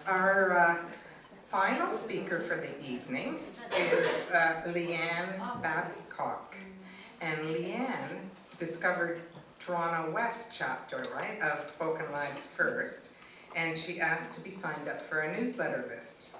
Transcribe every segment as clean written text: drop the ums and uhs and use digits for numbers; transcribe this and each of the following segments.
Our final speaker for the evening is Leanne Babcock. And Leanne discovered Toronto West chapter, right, of Spoken Lives First, and she asked to be signed up for a newsletter list.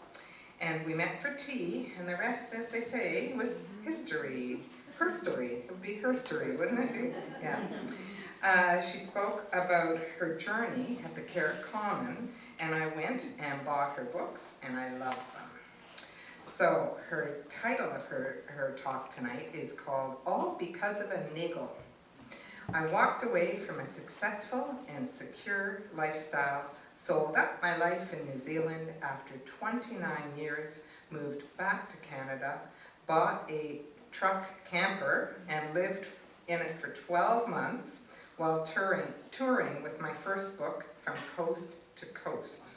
And we met for tea, and the rest, as they say, was history. Her story. It would be her story, wouldn't it be? Yeah. She spoke about her journey at the Carrot Common, and I went and bought her books, and I loved them. So her title of her talk tonight is called All Because of a Niggle. I walked away from a successful and secure lifestyle, sold up my life in New Zealand after 29 years, moved back to Canada, bought a truck camper and lived in it for 12 months while touring with my first book, From Coast to Coast.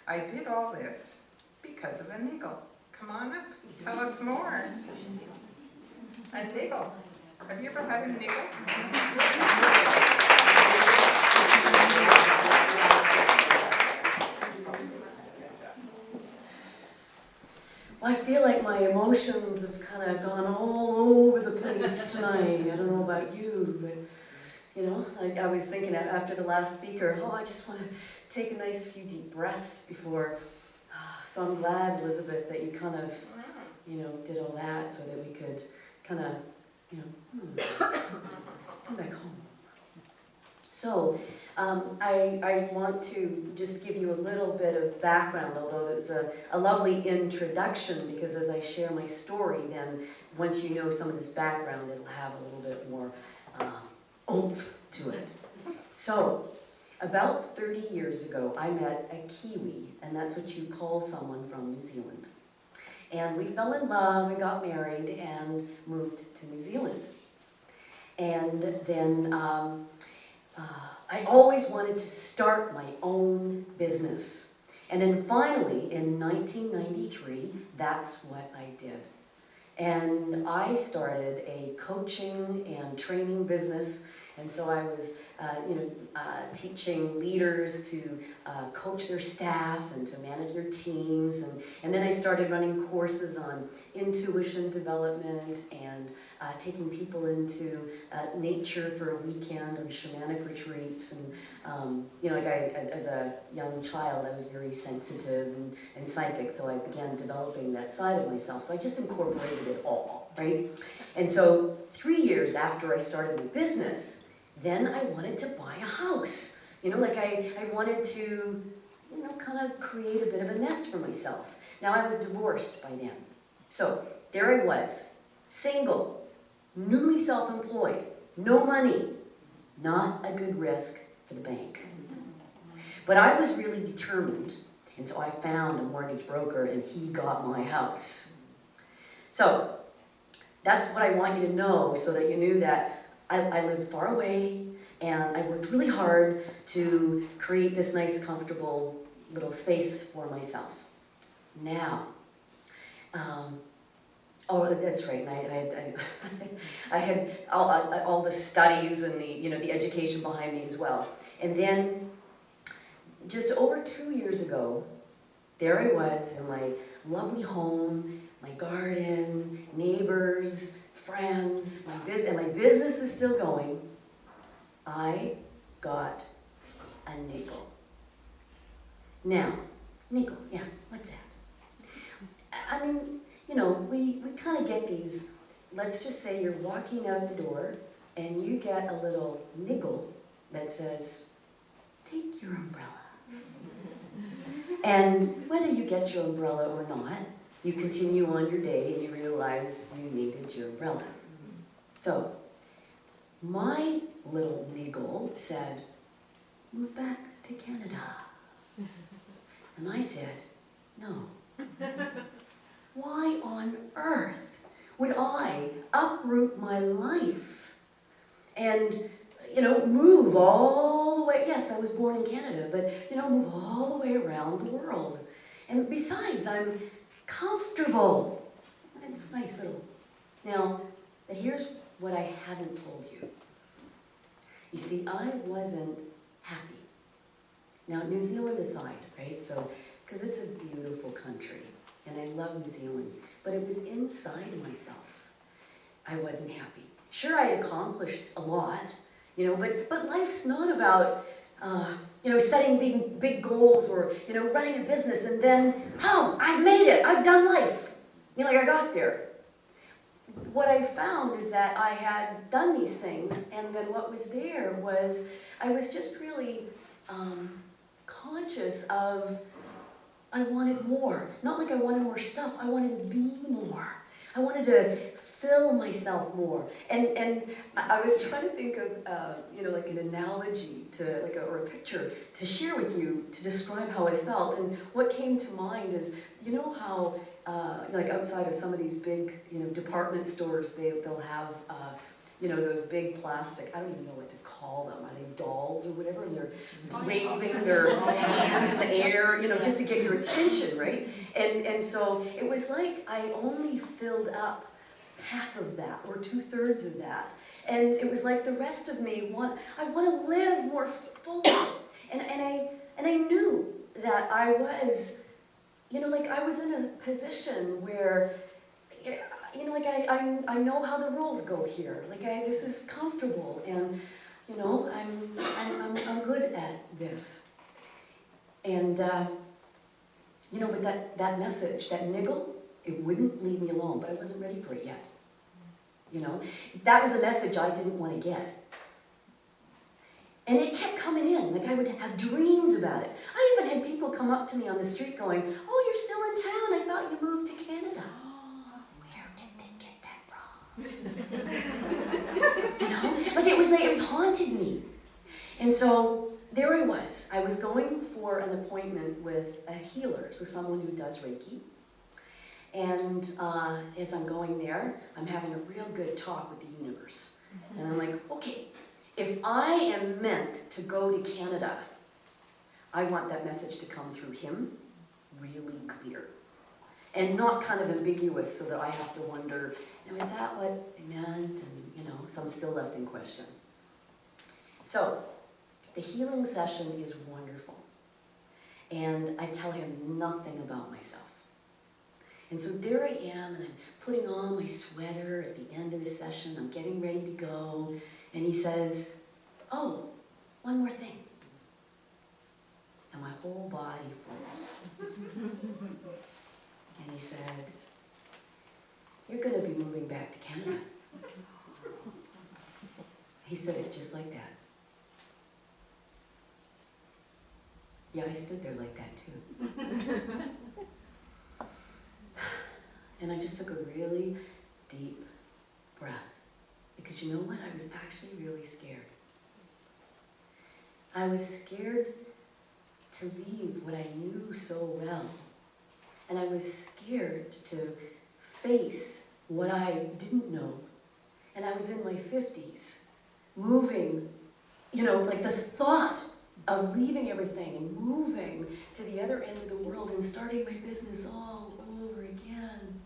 I did all this because of a niggle. Come on up, tell us more. A niggle. Have you ever had a niggle? Well, I feel like my emotions have kind of gone all over the place tonight. I don't know about you, but you know, I was thinking after the last speaker, I just want to take a nice few deep breaths before. So I'm glad, Elizabeth, that you kind of, did all that so that we could kind of, come back home. So I want to just give you a little bit of background, although it was a lovely introduction, because as I share my story, then once you know some of this background, it'll have a little bit more oomph to it. So, about 30 years ago, I met a Kiwi, and that's what you call someone from New Zealand. And we fell in love and got married and moved to New Zealand. And then I always wanted to start my own business. And then finally, in 1993, that's what I did. And I started a coaching and training business. And so I was, teaching leaders to coach their staff and to manage their teams. And then I started running courses on intuition development and taking people into nature for a weekend on shamanic retreats. And, as a young child, I was very sensitive and psychic, so I began developing that side of myself. So I just incorporated it all, right? And so 3 years after I started my business, then I wanted to buy a house. I wanted to, kind of create a bit of a nest for myself. Now, I was divorced by then. So there I was, single, newly self-employed, no money, not a good risk for the bank. But I was really determined, and so I found a mortgage broker, and he got my house. So that's what I want you to know, so that you knew that I lived far away, and I worked really hard to create this nice, comfortable little space for myself. Now, that's right. And I had all the studies and the education behind me as well. And then, just over 2 years ago, there I was in my lovely home, my garden, neighbors, friends, and my business is still going. I got a niggle. Now, niggle, yeah, what's that? I mean, we kind of get these. Let's just say you're walking out the door and you get a little niggle that says, take your umbrella. And whether you get your umbrella or not, you continue on your day and you realize you needed your umbrella. So, my little niggle said, move back to Canada. And I said, no. Why on earth would I uproot my life and, move all the way? Yes, I was born in Canada, but, move all the way around the world. And besides, I'm comfortable. And it's nice little. Now, but here's what I haven't told you. You see, I wasn't happy. Now, New Zealand aside, right? So because it's a beautiful country, and I love New Zealand, but it was inside myself. I wasn't happy. Sure, I had accomplished a lot, but life's not about, setting big goals or, running a business and then, oh, I've made it, I've done life. I got there. What I found is that I had done these things, and then what was there was, I was just really conscious of, I wanted more. Not like I wanted more stuff, I wanted to be more. I wanted to fill myself more. And I was trying to think of, like an analogy to, or a picture to share with you to describe how I felt. And what came to mind is, how, like outside of some of these big, department stores, they'll have, those big plastic, I don't even know what to call them, are they dolls or whatever, and they're waving their hands in the air, just to get your attention, right? And so it was like I only filled up half of that, or 2/3 of that. And it was like the rest of me I want to live more fully. And I knew that I was, I was in a position where, I know how the rules go here. This is comfortable, and, I'm good at this. And, but that message, that niggle, it wouldn't leave me alone, but I wasn't ready for it yet. That was a message I didn't want to get. And it kept coming in, I would have dreams about it. I even had people come up to me on the street going, oh, you're still in town, I thought you moved to Canada. Where did they get that from? It was haunting me. And so there I was going for an appointment with a healer, so someone who does Reiki. And as I'm going there, I'm having a real good talk with the universe. And I'm like, okay, if I am meant to go to Canada, I want that message to come through him really clear. And not kind of ambiguous so that I have to wonder, is that what I meant? And, so I'm still left in question. So, the healing session is wonderful. And I tell him nothing about myself. And so there I am, and I'm putting on my sweater at the end of the session. I'm getting ready to go. And he says, oh, one more thing. And my whole body froze. And he said, you're going to be moving back to Canada. He said it just like that. Yeah, I stood there like that too. And I just took a really deep breath. Because you know what? I was actually really scared. I was scared to leave what I knew so well. And I was scared to face what I didn't know. And I was in my 50s, moving, the thought of leaving everything and moving to the other end of the world and starting my business all over again.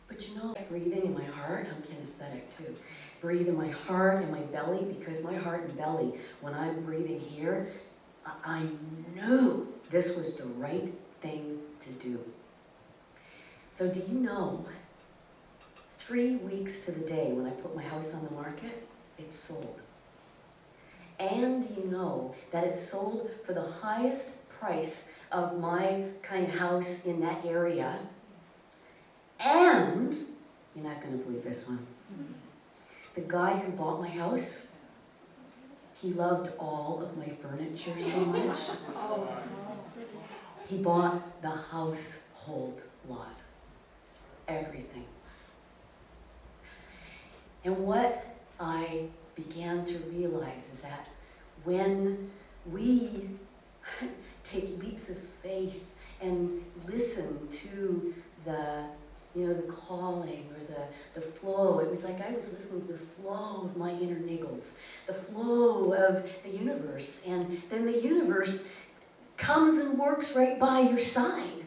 But breathing in my heart, I'm kinesthetic too. Breathe in my heart and my belly, because my heart and belly, when I'm breathing here, I knew this was the right thing to do. So do you know, 3 weeks to the day when I put my house on the market, it's sold. And you know that it's sold for the highest price of my kind of house in that area. And, you're not going to believe this one, the guy who bought my house, he loved all of my furniture so much. He bought the household lot. Everything. And what I began to realize is that when we take leaps of faith and listen to the calling or the flow, it was like I was listening to the flow of my inner niggles, the flow of the universe, and then the universe comes and works right by your side.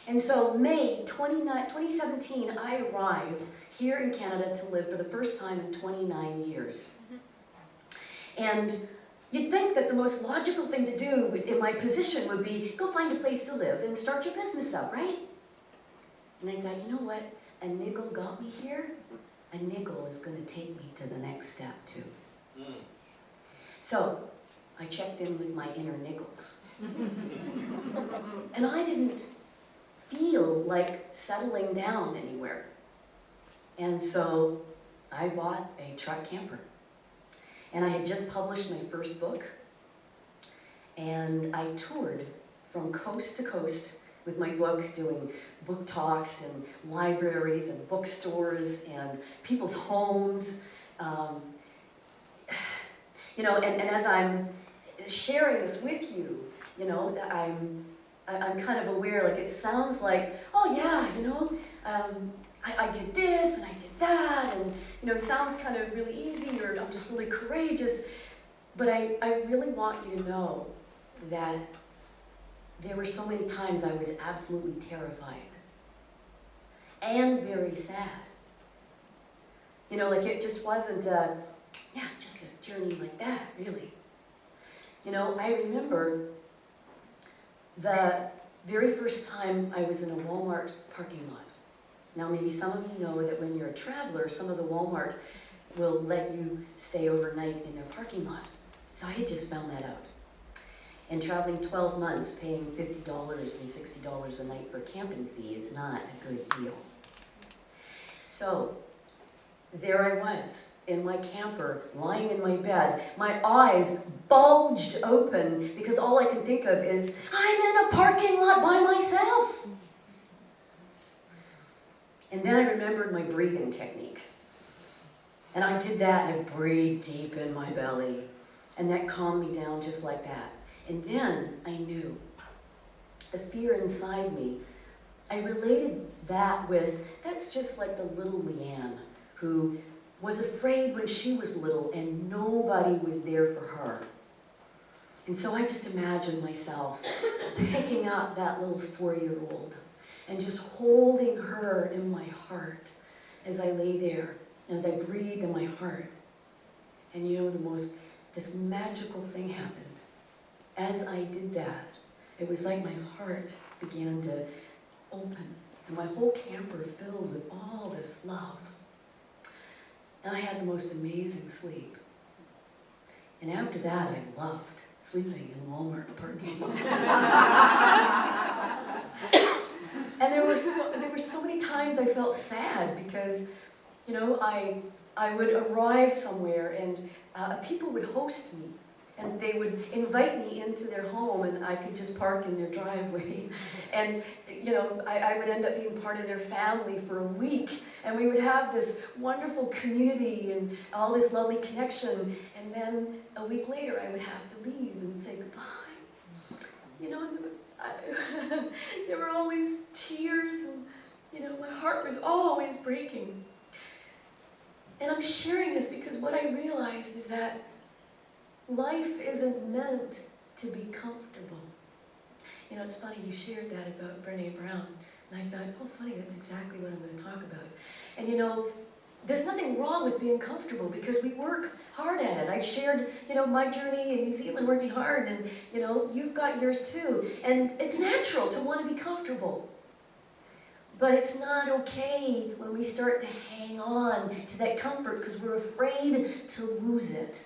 And so May 2017, I arrived here in Canada to live for the first time in 29 years. And, you'd think that the most logical thing to do in my position would be go find a place to live and start your business up, right? And I thought, you know what? A niggle got me here. A niggle is going to take me to the next step too. So I checked in with my inner niggles. And I didn't feel like settling down anywhere. And so I bought a truck camper. And I had just published my first book. And I toured from coast to coast with my book, doing book talks and libraries and bookstores and people's homes. And as I'm sharing this with you, I'm kind of aware, like it sounds like, oh yeah, I did this and I did that, and it sounds kind of really easy, or I'm just really courageous. But I really want you to know that there were so many times I was absolutely terrified and very sad. Like it just wasn't just a journey like that, really. I remember the very first time I was in a Walmart parking lot. Now, maybe some of you know that when you're a traveler, some of the Walmart will let you stay overnight in their parking lot. So I had just found that out. And traveling 12 months, paying $50 and $60 a night for a camping fee is not a good deal. So there I was, in my camper, lying in my bed, my eyes bulged open because all I can think of is, I'm in a parking lot by myself. And then I remembered my breathing technique. And I did that, and I breathed deep in my belly. And that calmed me down just like that. And then I knew the fear inside me. I related that with, that's just like the little Leanne who was afraid when she was little and nobody was there for her. And so I just imagined myself picking up that little 4-year-old and just holding her in my heart as I lay there, and as I breathed in my heart. And this magical thing happened. As I did that, it was like my heart began to open, and my whole camper filled with all this love. And I had the most amazing sleep. And after that, I loved sleeping in Walmart parking lot. And there were so many times I felt sad because, I would arrive somewhere and people would host me. And they would invite me into their home, and I could just park in their driveway. And, I would end up being part of their family for a week. And we would have this wonderful community and all this lovely connection. And then a week later, I would have to leave and say goodbye. There were always tears, and, my heart was always breaking. And I'm sharing this because what I realized is that life isn't meant to be comfortable. It's funny, you shared that about Brené Brown, and I thought, oh, funny, that's exactly what I'm going to talk about. And there's nothing wrong with being comfortable because we work hard at it. I shared, my journey in New Zealand working hard, and, you've got yours too. And it's natural to want to be comfortable. But it's not okay when we start to hang on to that comfort because we're afraid to lose it.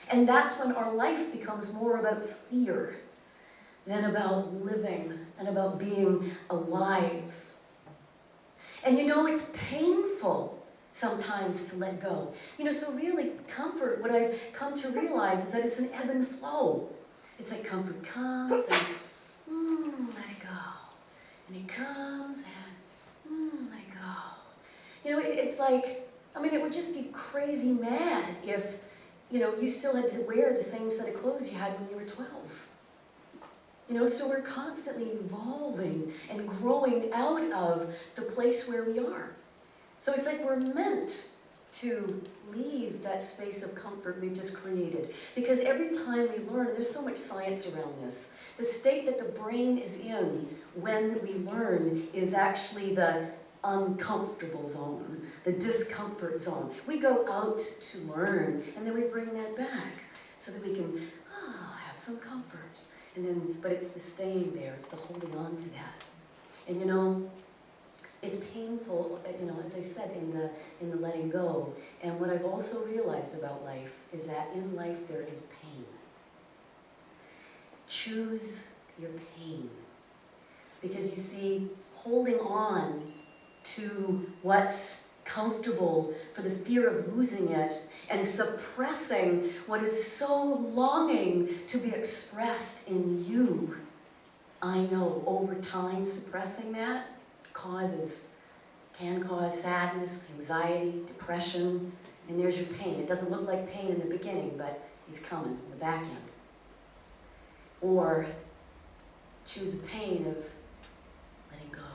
And that's when our life becomes more about fear than about living and about being alive. And it's painful sometimes to let go. So really comfort, what I've come to realize is that it's an ebb and flow. It's like comfort comes and let it go. And it comes and let it go. It's like, it would just be crazy mad if you still had to wear the same set of clothes you had when you were 12. So we're constantly evolving and growing out of the place where we are. So it's like we're meant to leave that space of comfort we've just created. Because every time we learn, and there's so much science around this, the state that the brain is in when we learn is actually the uncomfortable zone, the discomfort zone. We go out to learn, and then we bring that back. so that we can have some comfort. And then, but it's the staying there, it's the holding on to that. And you know, it's painful, you know, as I said, in the letting go. And what I've also realized about life is that in life there is pain. Choose your pain. Because you see, holding on to what's comfortable for the fear of losing it and suppressing what is so longing to be expressed in you, I know over time suppressing that can cause sadness, anxiety, depression, and there's your pain. It doesn't look like pain in the beginning, but it's coming in the back end. Or choose the pain of letting go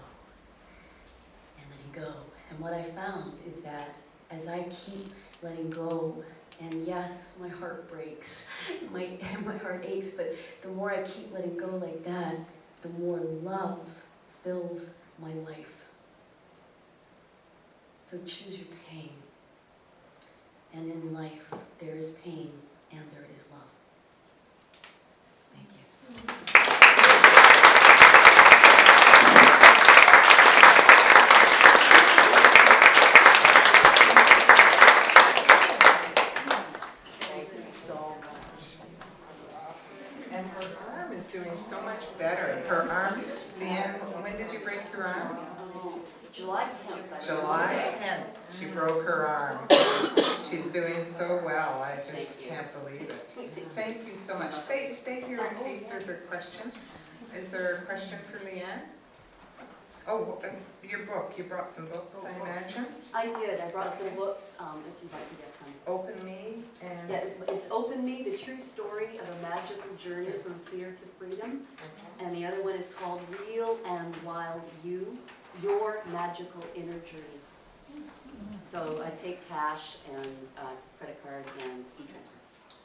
and letting go. And what I found is that as I keep letting go, and yes, my heart breaks, my heart aches, but the more I keep letting go like that, the more love fills my life. So choose your pain. And in life, there is pain and there is love. Thank you. And her arm is doing so much better. Her arm, Leanne, when did you break your arm? July 10th. July 10th, she broke her arm. She's doing so well, I just can't believe it. Thank you so much. Stay here in case there's a question. Is there a question for Leanne? Oh, your book, you brought some books, I imagine? I did, I brought some books, if you'd like to get some. Open Me and... Yeah, it's Open Me, the true story of a magical journey from fear to freedom. And the other one is called Real and Wild You, Your Magical Inner Journey. So I take cash and credit card and e-transfer.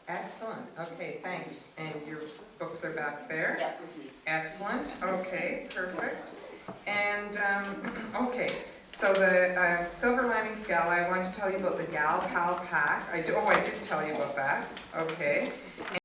Excellent, okay, thanks. And your books are back there? Yep, with me. Excellent, okay, perfect. And, okay, so the Silver Linings Gala, I want to tell you about the Gal Pal Pack. I did tell you about that, okay.